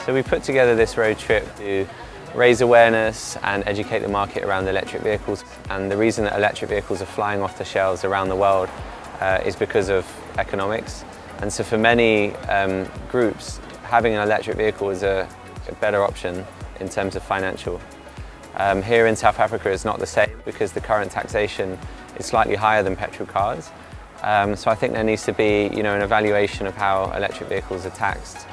So we put together this road trip to raise awareness and educate the market around electric vehicles. And the reason that electric vehicles are flying off the shelves around the world is because of economics. And so for many groups, having an electric vehicle is a better option in terms of financial. Here in South Africa it's not the same because the current taxation is slightly higher than petrol cars. So I think there needs to be an evaluation of how electric vehicles are taxed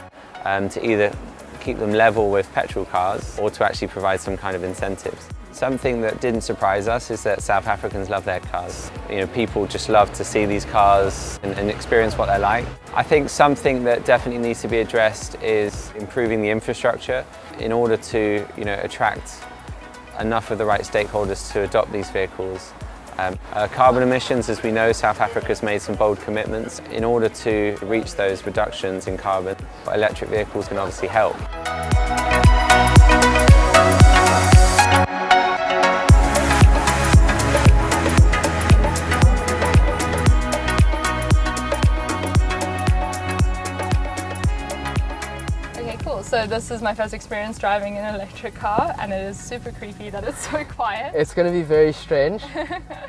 to either keep them level with petrol cars or to actually provide some kind of incentives. Something that didn't surprise us is that South Africans love their cars. People just love to see these cars and experience what they're like. I think something that definitely needs to be addressed is improving the infrastructure in order to attract enough of the right stakeholders to adopt these vehicles. Carbon emissions, as we know, South Africa's made some bold commitments. In order to reach those reductions in carbon, electric vehicles can obviously help. Cool. So this is my first experience driving an electric car, and it is super creepy that it's so quiet. It's going to be very strange,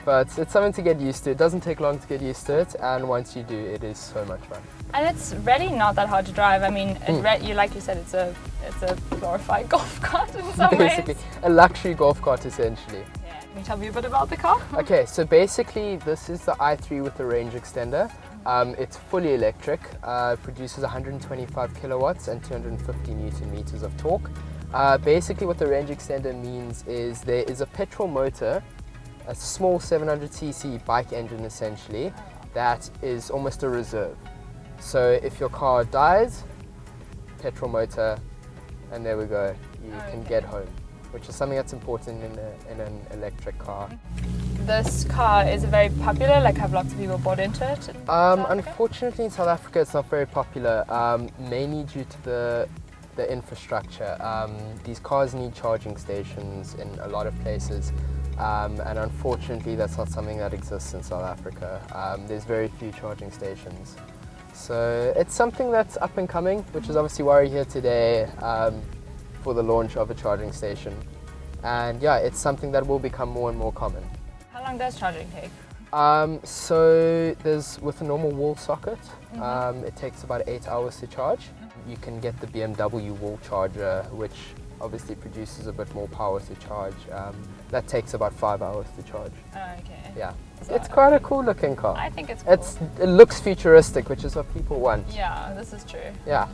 but it's something to get used to. It doesn't take long to get used to it, and once you do, it is so much fun. And it's really not that hard to drive. I mean, like you said, it's a glorified golf cart in some Basically, ways. a luxury golf cart essentially. Yeah. Can you tell me a bit about the car? Okay, so basically this is the i3 with the range extender. It's fully electric, produces 125 kilowatts and 250 Newton meters of torque. Basically what the range extender means is there is a petrol motor, a small 700cc bike engine essentially, that is almost a reserve. So if your car dies, petrol motor, and there we go, you can get home, which is something that's important in an electric car. This car is very popular, have lots of people bought into it? Unfortunately in South Africa it's not very popular, mainly due to the infrastructure. These cars need charging stations in a lot of places, and unfortunately that's not something that exists in South Africa. There's very few charging stations. So it's something that's up and coming, which is obviously why we're here today for the launch of a charging station. And yeah, it's something that will become more and more common. How long does charging take? So with a normal wall socket, it takes about 8 hours to charge. You can get the BMW wall charger, which obviously produces a bit more power to charge. That takes about 5 hours to charge. Okay. Yeah. So it's quite a cool looking car. I think it's cool. It looks futuristic, which is what people want. Yeah, this is true. Yeah.